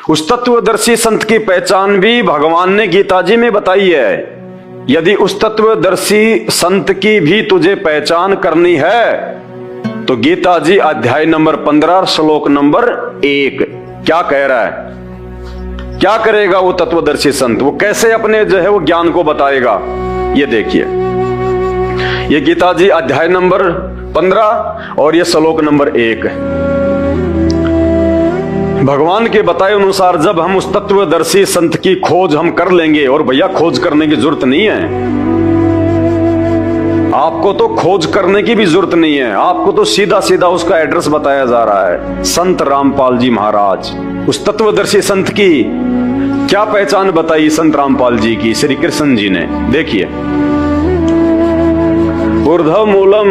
उस तत्वदर्शी संत की पहचान भी भगवान ने गीता जी में बताई है। यदि उस तत्वदर्शी संत की भी तुझे पहचान करनी है तो गीता जी अध्याय नंबर 15 श्लोक नंबर 1 क्या कह रहा है? क्या करेगा वो तत्वदर्शी संत? वो कैसे अपने जो है वो ज्ञान को बताएगा? ये देखिए, ये गीता जी अध्याय नंबर 15 और ये श्लोक नंबर 1। भगवान के बताए अनुसार जब हम उस तत्वदर्शी संत की खोज हम कर लेंगे, और भैया खोज करने की जरूरत नहीं है, आपको तो खोज करने की भी जरूरत नहीं है, आपको तो सीधा सीधा उसका एड्रेस बताया जा रहा है। संत रामपाल जी महाराज, उस तत्वदर्शी संत की क्या पहचान बताई संत रामपाल जी की श्री कृष्ण जी ने? देखिए, ऊर्ध्व मूलम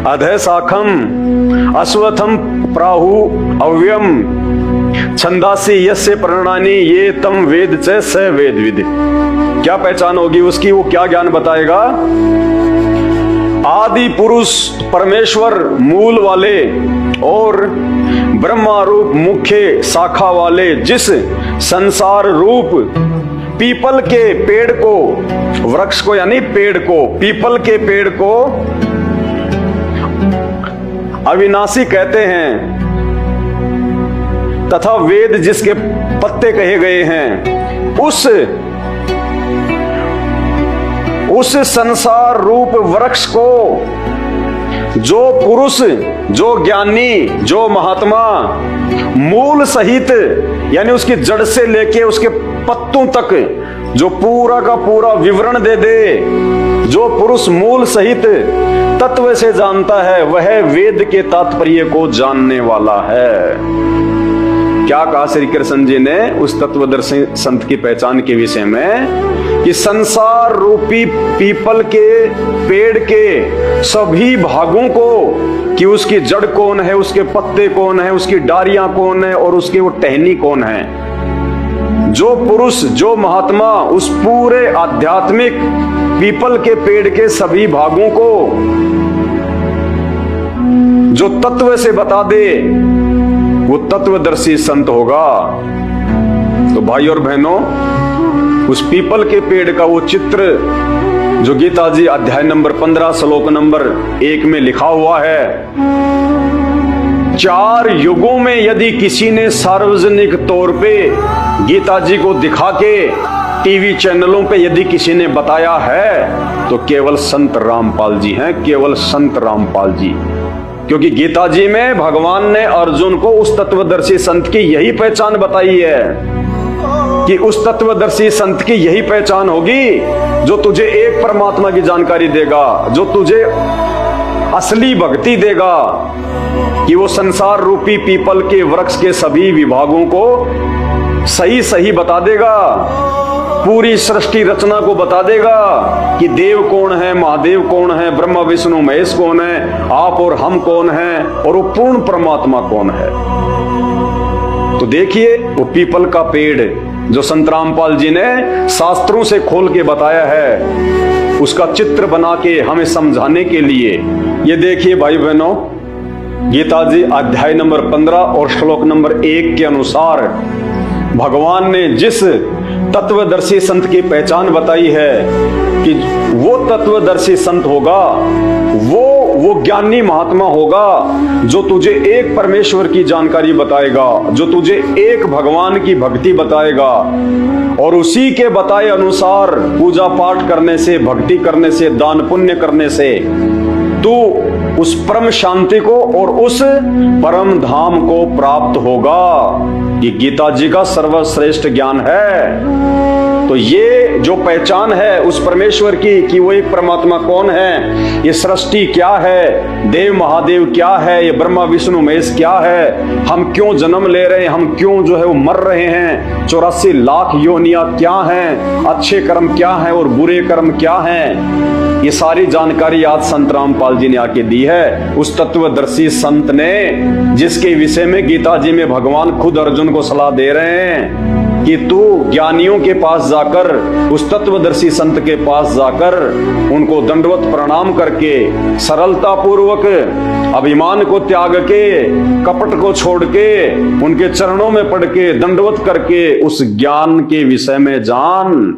अधः शाखम अश्वत्थम प्राहु अव्ययम छंदासी यस्य प्रणनानि ये तम वेद च स वेद विद। क्या पहचान होगी उसकी? वो क्या ज्ञान बताएगा? आदि पुरुष परमेश्वर मूल वाले और ब्रह्मा रूप मुख्य शाखा वाले जिस संसार रूप पीपल के पेड़ को, वृक्ष को यानी पेड़ को, पीपल के पेड़ को अविनाशी कहते हैं, तथा वेद जिसके पत्ते कहे गए हैं, उस संसार रूप वृक्ष को जो पुरुष, जो ज्ञानी, जो महात्मा मूल सहित यानी उसकी जड़ से लेके उसके पत्तों तक जो पूरा का पूरा विवरण दे दे, जो पुरुष मूल सहित तत्व से जानता है, वह वेद के तात्पर्य को जानने वाला है। क्या कहा श्री कृष्ण जी ने उस तत्वदर्शी संत की पहचान के विषय में? कि संसार रूपी पीपल के पेड़ के सभी भागों को, कि उसकी जड़ कौन है, उसके पत्ते कौन है, उसकी डारियां कौन है और उसकी वो टहनी कौन है, जो पुरुष, जो महात्मा उस पूरे आध्यात्मिक पीपल के पेड़ के सभी भागों को जो तत्व से बता दे, वो तत्वदर्शी संत होगा। तो भाई और बहनों, उस पीपल के पेड़ का वो चित्र जो गीता जी अध्याय नंबर 15 श्लोक नंबर 1 में लिखा हुआ है, 4 युगों में यदि किसी ने सार्वजनिक तौर पे गीता जी को दिखा के टीवी चैनलों पे यदि किसी ने बताया है तो केवल संत रामपाल जी हैं, केवल संत रामपाल जी। क्योंकि गीता जी में भगवान ने अर्जुन को उस तत्वदर्शी संत की यही पहचान बताई है कि उस तत्वदर्शी संत की यही पहचान होगी जो तुझे एक परमात्मा की जानकारी देगा, जो तुझे असली भक्ति देगा, कि वो संसार रूपी पीपल के वृक्ष के सभी विभागों को सही सही बता देगा, पूरी सृष्टि रचना को बता देगा कि देव कौन है, महादेव कौन है, ब्रह्मा विष्णु महेश कौन है, आप और हम कौन हैं, और वो पूर्ण परमात्मा कौन है। तो देखिए, वो पीपल का पेड़ जो संत रामपाल जी ने शास्त्रों से खोल के बताया है, उसका चित्र बना के हमें समझाने के लिए, ये देखिए भाई बहनों, गीता जी अध्याय नंबर 15 और श्लोक नंबर 1 के अनुसार भगवान ने जिस तत्वदर्शी संत की पहचान बताई है कि वो तत्वदर्शी संत होगा, वो ज्ञानी महात्मा होगा जो तुझे एक परमेश्वर की जानकारी बताएगा, जो तुझे एक भगवान की भक्ति बताएगा, और उसी के बताए अनुसार पूजा पाठ करने से, भक्ति करने से, दान पुण्य करने से तू उस परम शांति को और उस परम धाम को प्राप्त होगा। ये गीता जी का सर्वश्रेष्ठ ज्ञान है। तो ये जो पहचान है उस परमेश्वर की कि वो एक परमात्मा कौन है, ये सृष्टि क्या है, देव महादेव क्या है, ये ब्रह्मा विष्णु महेश क्या है, हम क्यों जन्म ले रहे हैं, हम क्यों जो है वो मर रहे हैं, 84 लाख योनियां क्या हैं, अच्छे कर्म क्या हैं और बुरे कर्म क्या हैं, ये सारी जानकारी आज संत रामपाल जी ने आके दी है। उस तत्वदर्शी संत ने जिसके विषय में गीता जी में भगवान खुद अर्जुन को सलाह दे रहे हैं कि तू ज्ञानियों के पास जाकर, उस तत्वदर्शी संत के पास जाकर उनको दंडवत प्रणाम करके, सरलता पूर्वक अभिमान को त्याग के, कपट को छोड़ के, उनके चरणों में पड़ के, दंडवत करके उस ज्ञान के विषय में जान,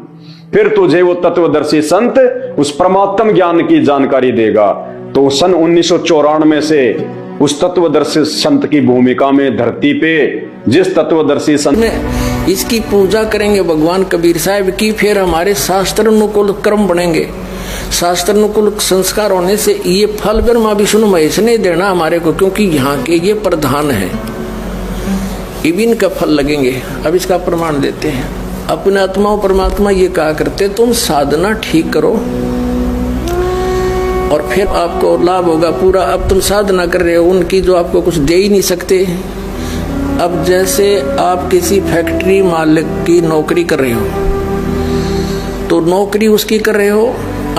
फिर तुझे वो तत्वदर्शी संत उस परमात्म ज्ञान की जानकारी देगा। तो सन 1994 से उस तत्वदर्शी संत की भूमिका में धरती पे जिस तत्वदर्शी संत में इसकी पूजा करेंगे भगवान कबीर साहब की, फिर हमारे शास्त्र अनुकूल कर्म बनेंगे। शास्त्र अनुकूल संस्कार होने से ये फल ब्रह्मा विष्णु महेश ने देना हमारे को, क्योंकि यहाँ के ये प्रधान है, इबिन का फल लगेंगे। अब इसका प्रमाण देते हैं। अपने आत्मा परमात्मा ये कहा करते, तुम साधना ठीक करो और फिर आपको लाभ होगा पूरा। अब तुम साधना कर रहे हो उनकी जो आपको कुछ दे ही नहीं सकते। अब जैसे आप किसी फैक्ट्री मालिक की नौकरी कर रहे हो, तो नौकरी उसकी कर रहे हो,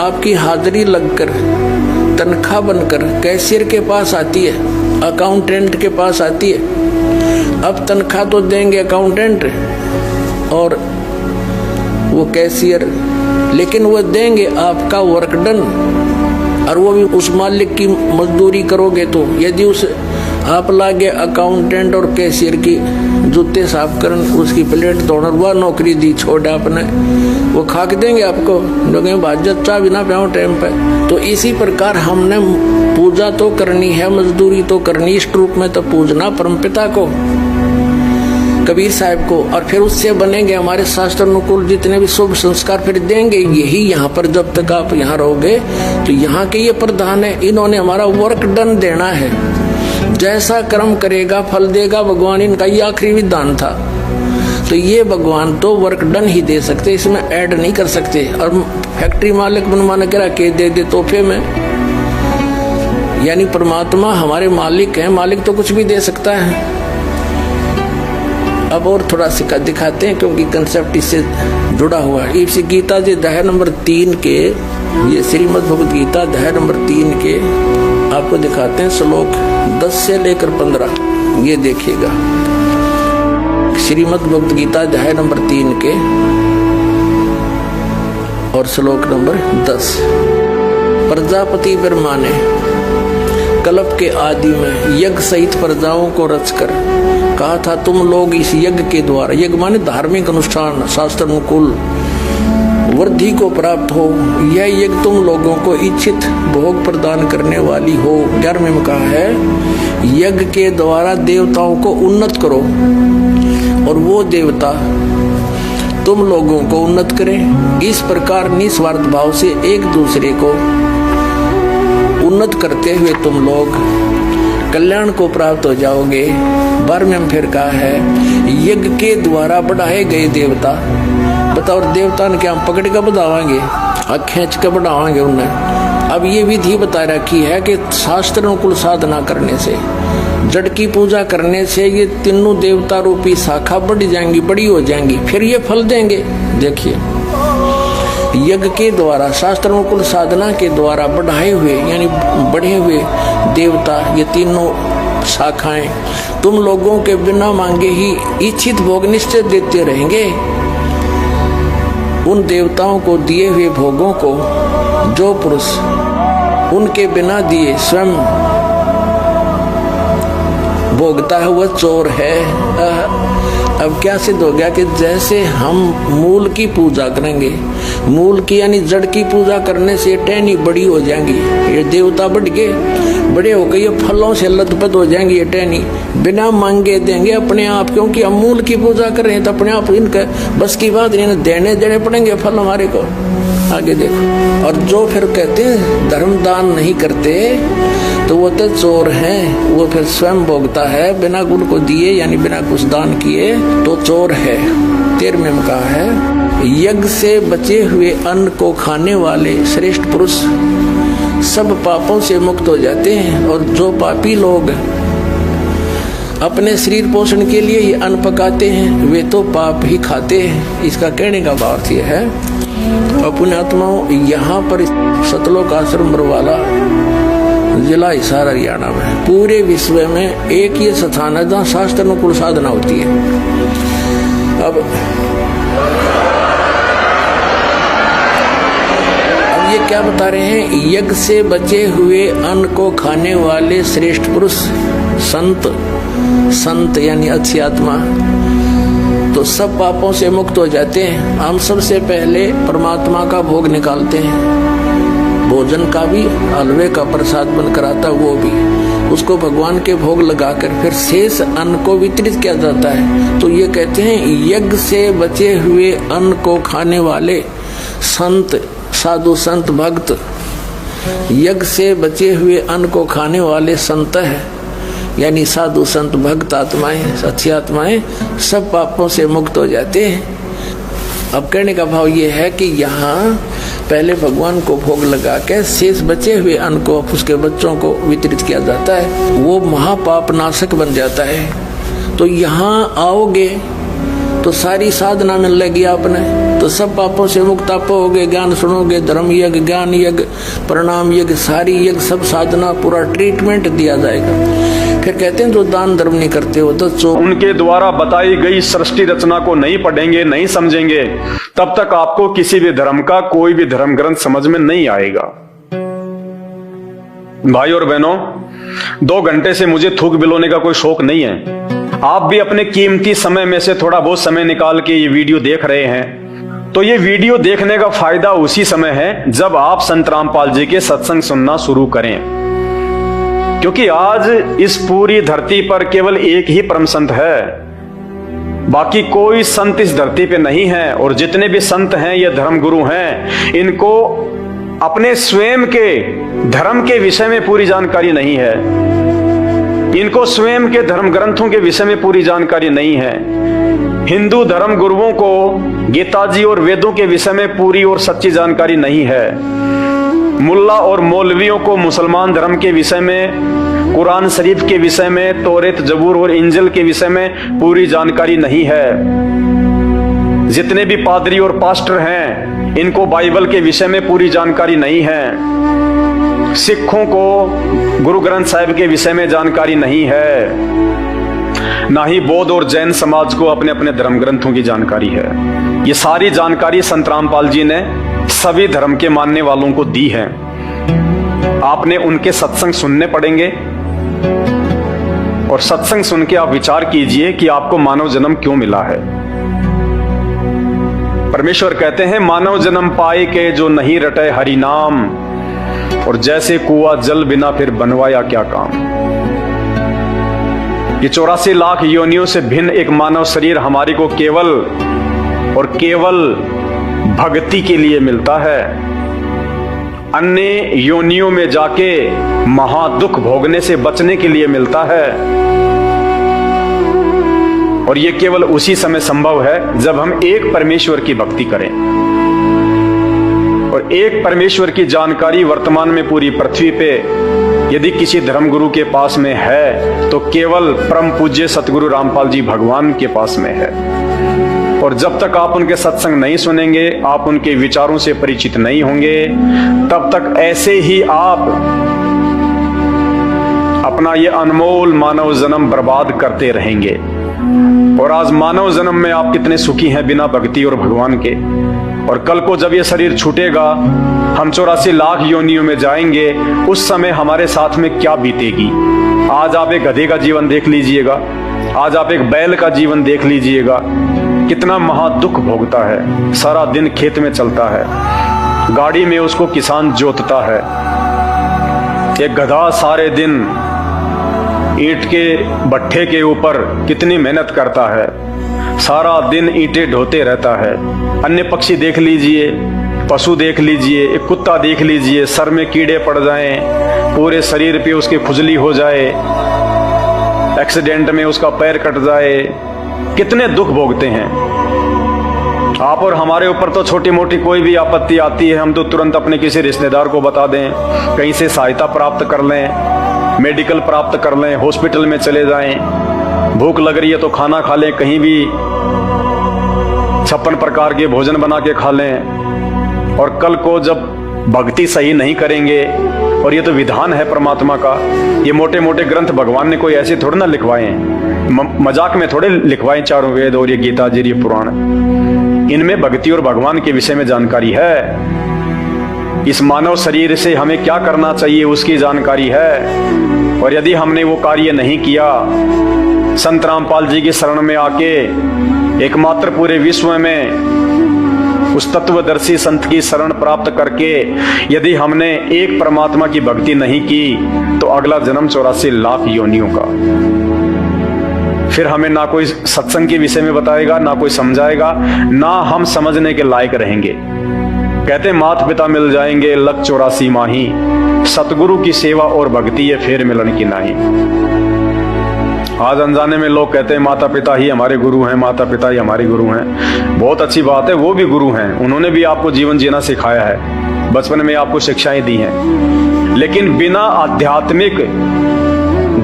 आपकी हाजिरी लगकर तनख्वाह बनकर कैशियर के पास आती है, अकाउंटेंट के पास आती है। अब तनख्वाह तो देंगे अकाउंटेंट और वो कैशियर, लेकिन वो देंगे आपका वर्क डन, और वो भी उस मालिक की मजदूरी करोगे। तो यदि उस आप लागे अकाउंटेंट और कैशियर की जूते साफ करन, उसकी प्लेट धोना, वह नौकरी दी छोड़ आपने, वो खाक देंगे आपको, लोग भाजत चाह बिना प्याओ टाइम पे। तो इसी प्रकार हमने पूजा तो करनी है, मजदूरी तो करनी, इष्ट रूप में तो पूजना परमपिता को, कबीर साहब को, और फिर उससे बनेंगे हमारे शास्त्र अनुकूल जितने भी शुभ संस्कार फिर देंगे। यही यहाँ पर जब तक आप यहाँ रहोगे तो यहाँ के ये प्रधान है, इन्होंने हमारा वर्क डन देना है। जैसा कर्म करेगा फल देगा भगवान, इनका ये आखिरी विधान था। तो ये भगवान तो वर्क डन ही दे सकते, इसमें ऐड नहीं कर सकते। और फैक्ट्री मालिक बनवाना करा के दे तोहफे में, यानी परमात्मा हमारे मालिक हैं, मालिक तो कुछ भी दे सकता है। अब और थोड़ा सिक्का दिखाते हैं क्योंकि कंसेप्ट इससे जुड़ा हुआ है। इसी गीता जी अध्याय नंबर 3 के, ये श्रीमद् भगवद गीता अध्याय नंबर 3 के आपको दिखाते हैं श्लोक 10 से लेकर 15। ये देखिएगा, श्रीमद् भगवद गीता अध्याय नंबर 3 के और श्लोक नंबर 10। प्रजापति ब्रह्मा ने कल्प के आदि में यज्ञ सहित प्रजाओं को रचकर कहा था, तुम लोग इस यज्ञ के द्वारा, यज्ञ माने धार्मिक अनुष्ठान, शास्त्र अनुकूल वृद्धि को प्राप्त हो। यह यज्ञ तुम लोगों को इच्छित भोग प्रदान करने वाली हो। 11वें में कहा है, यज्ञ के द्वारा देवताओं को उन्नत करो और वो देवता तुम लोगों को उन्नत करें। इस प्रकार निस्वार्थ भाव से एक दूसरे को उन्नत करते हुए तुम लोग कल्याण को प्राप्त हो जाओगे। 12वें में फिर कहा है, यज्ञ के द्वारा बढ़ाए गए देवता, बताओ देवता ने क्या हम पकड़ कर बढ़ावाएंगे, खींच कर बढ़ावाएंगे उन्हें। अब ये विधि बता रखी है कि शास्त्र अनुकूल साधना करने से, जड़ की पूजा करने से ये तीनों देवता रूपी शाखा बढ़ जाएंगी, बड़ी हो जाएंगी, फिर ये फल देंगे। देखिए, यज्ञ के द्वारा, शास्त्र अनुकूल साधना के द्वारा बढ़ाए हुए यानी बढ़े हुए देवता, ये तीनों शाखाएं तुम लोगों के बिना मांगे ही इच्छित भोग निश्चय देते रहेंगे। उन देवताओं को दिए हुए भोगों को जो पुरुष उनके बिना दिए स्वयं भोगता है वह चोर है। अब क्या सिद्ध हो गया कि जैसे हम मूल की पूजा करेंगे, मूल की यानी जड़ की पूजा करने से टहनी बड़ी हो जाएंगी, ये देवता बढ़ गए, बड़े हो गए, ये फलों से लथपथ हो जाएंगी, ये टहनी बिना मांगे देंगे अपने आप, क्योंकि हम मूल की पूजा कर रहे हैं तो अपने आप इनका बस की बात नहीं, देने देने पड़ेंगे फल हमारे को। आगे देखो, और जो फिर कहते हैं धर्म दान नहीं करते तो वो तो चोर हैं, वो फिर स्वयं भोगता है बिना गुण को दिए यानी बिना कुछ दान किए तो चोर है। 13वें में कहा है, यज्ञ से बचे हुए अन्न को खाने वाले श्रेष्ठ पुरुष सब पापों से मुक्त हो जाते हैं, और जो पापी लोग अपने शरीर पोषण के लिए ये अन्न पकाते हैं वे तो पाप ही खाते हैं। इसका कहने का भाव यह है, अपने आत्माओं यहाँ पर सतलोक आश्रम बरवाला जिला हिसार हरियाणा में पूरे विश्व में एक ये स्थान है जहाँ शास्त्र अनुकूल साधना होती है। अब ये क्या बता रहे हैं? यज्ञ से बचे हुए अन्न को खाने वाले श्रेष्ठ पुरुष संत यानी अच्छी आत्मा तो सब पापों से मुक्त हो जाते हैं। हम सबसे पहले परमात्मा का भोग निकालते हैं, भोजन का भी, हलवे का प्रसाद बनकर आता वो भी, उसको भगवान के भोग लगाकर फिर शेष अन्न को वितरित किया जाता है। तो ये कहते हैं यज्ञ से बचे हुए अन्न को खाने वाले संत, साधु संत भक्त, यज्ञ से बचे हुए अन्न को खाने वाले संत है यानी साधु संत भक्त आत्माएं, अच्छी आत्माएं सब पापों से मुक्त हो जाते हैं। अब कहने का भाव ये है कि यहाँ पहले भगवान को भोग लगा के शेष बचे हुए अन्न को उसके बच्चों को वितरित किया जाता है, वो महापाप नाशक बन जाता है। तो यहाँ आओगे तो सारी साधना मिल लगी आपने, तो सब पापों से मुक्त आप होगे। ज्ञान सुनोगे, धर्म यज्ञ, ज्ञान यज्ञ, प्रणाम यज्ञ, सारी यज्ञ, सब साधना, पूरा ट्रीटमेंट दिया जाएगा। फिर कहते हैं जो दान धर्म नहीं करते हो तो उनके द्वारा बताई गई सृष्टि रचना को नहीं पढ़ेंगे, नहीं समझेंगे, तब तक आपको किसी भी धर्म का कोई भी धर्म ग्रंथ समझ में नहीं आएगा। भाई और बहनों, 2 घंटे से मुझे थूक बिलोने का कोई शौक नहीं है। आप भी अपने कीमती समय में से थोड़ा बहुत समय निकाल के ये वीडियो देख रहे हैं, तो ये वीडियो देखने का फायदा उसी समय है जब आप संत रामपाल जी के सत्संग सुनना शुरू करें। क्योंकि आज इस पूरी धरती पर केवल एक ही परम संत है, बाकी कोई संत इस धरती पे नहीं है। और जितने भी संत हैं ये धर्म गुरु हैं, इनको अपने स्वयं के धर्म के विषय में पूरी जानकारी नहीं है, इनको स्वयं के धर्म ग्रंथों के विषय में पूरी जानकारी नहीं है। हिंदू धर्म गुरुओं को गीता जी और वेदों के विषय में पूरी और सच्ची जानकारी नहीं है। मुल्ला और मौलवियों को मुसलमान धर्म के विषय में, कुरान शरीफ के विषय में, तौरेत, जबूर और इंजिल के विषय में पूरी जानकारी नहीं है। जितने भी पादरी और पास्टर हैं, इनको बाइबल के विषय में पूरी जानकारी नहीं है। सिखों को गुरु ग्रंथ साहिब के विषय में जानकारी नहीं है, ना ही बौद्ध और जैन समाज को अपने अपने धर्म ग्रंथों की जानकारी है। ये सारी जानकारी संत रामपाल जी ने सभी धर्म के मानने वालों को दी है। आपने उनके सत्संग सुनने पड़ेंगे और सत्संग सुन के आप विचार कीजिए कि आपको मानव जन्म क्यों मिला है। परमेश्वर कहते हैं, मानव जन्म पाए के जो नहीं रटे हरि नाम, और जैसे कुआ जल बिना फिर बनवाया क्या काम। ये 84 लाख योनियों से भिन्न एक मानव शरीर हमारी को केवल और केवल भक्ति के लिए मिलता है। अन्य योनियों में जाके महादुख भोगने से बचने के लिए मिलता है। और ये केवल उसी समय संभव है जब हम एक परमेश्वर की भक्ति करें। और एक परमेश्वर की जानकारी वर्तमान में पूरी पृथ्वी पे यदि किसी धर्मगुरु के पास में है तो केवल परम पूज्य सतगुरु रामपाल जी भगवान के पास में है। और जब तक आप उनके सत्संग नहीं सुनेंगे, आप उनके विचारों से परिचित नहीं होंगे, तब तक ऐसे ही आप अपना ये अनमोल मानव जन्म बर्बाद करते रहेंगे। और आज मानव जन्म में आप कितने सुखी हैं बिना भक्ति और भगवान के। और कल को जब ये शरीर छूटेगा, हम 84 लाख योनियों में जाएंगे, उस समय हमारे साथ में क्या बीतेगी। आज आप एक गधे का जीवन देख लीजिएगा, आज आप एक बैल का जीवन देख लीजिएगा, कितना महादुख भोगता है। सारा दिन खेत में चलता है, गाड़ी में उसको किसान जोतता है। एक गधा सारे दिन ईंट के भट्ठे के ऊपर कितनी मेहनत करता है, सारा दिन ईंटें ढोते रहता है। अन्य पक्षी देख लीजिए, पशु देख लीजिए, एक कुत्ता देख लीजिए, सर में कीड़े पड़ जाएं, पूरे शरीर पे उसकी खुजली हो जाए, एक्सीडेंट में उसका पैर कट जाए, कितने दुख भोगते हैं। आप और हमारे ऊपर तो छोटी मोटी कोई भी आपत्ति आती है, हम तो तुरंत अपने किसी रिश्तेदार को बता दें, कहीं से सहायता प्राप्त कर लें, मेडिकल प्राप्त कर लें, हॉस्पिटल में चले जाएं। भूख लग रही है तो खाना खा लें, कहीं भी 56 प्रकार के भोजन बना के खा लें। और कल को जब भक्ति सही नहीं करेंगे, और ये तो विधान है परमात्मा का, ये मोटे मोटे ग्रंथ भगवान ने कोई ऐसे थोड़ा ना लिखवाए हैं। मजाक में थोड़े लिखवाए चारों वेद और ये गीता जी, ये पुराण, इनमें भक्ति और भगवान के विषय में जानकारी है। इस मानव शरीर से हमें क्या करना चाहिए उसकी जानकारी है। और यदि हमने वो कार्य नहीं किया, संत रामपाल जी की शरण में आके एकमात्र पूरे विश्व में उस तत्वदर्शी संत की शरण प्राप्त करके यदि हमने एक परमात्मा की भक्ति नहीं की, तो अगला जन्म 84 लाख योनियों का। फिर हमें ना कोई सत्संग के विषय में बताएगा, ना कोई समझाएगा, ना हम समझने के लायक रहेंगे। कहते माता पिता मिल जाएंगे लख 84 माही, सतगुरु की सेवा और भक्ति ये फेर मिलन की नाही। आज अनजाने में लोग कहते हैं माता पिता ही हमारे गुरु हैं, माता पिता ही हमारे गुरु हैं। बहुत अच्छी बात है, वो भी गुरु हैं, उन्होंने भी आपको जीवन जीना सिखाया है, बचपन में आपको शिक्षाएं दी हैं। लेकिन बिना आध्यात्मिक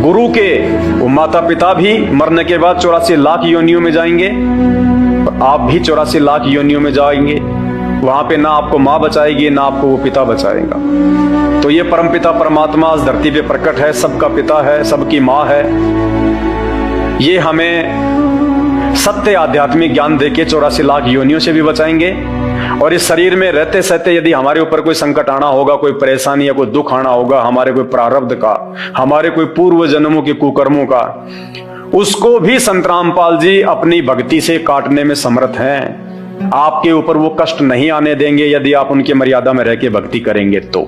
गुरु के वो माता पिता भी मरने के बाद 84 लाख योनियों में जाएंगे, आप भी 84 लाख योनियों में जाएंगे। वहां पे ना आपको माँ बचाएगी, ना आपको वो पिता बचाएगा। तो ये परमपिता परमात्मा इस धरती पे प्रकट है, सबका पिता है, सबकी माँ है। ये हमें सत्य आध्यात्मिक ज्ञान देके 84 लाख योनियों से भी बचाएंगे। और इस शरीर में रहते सहते यदि हमारे ऊपर कोई संकट आना होगा, कोई परेशानी या कोई दुख आना होगा, हमारे कोई प्रारब्ध का, हमारे कोई पूर्व जन्मों के कुकर्मों का, उसको भी संत रामपाल जी अपनी भक्ति से काटने में समर्थ हैं। आपके ऊपर वो कष्ट नहीं आने देंगे यदि आप उनकी मर्यादा में रह के भक्ति करेंगे तो।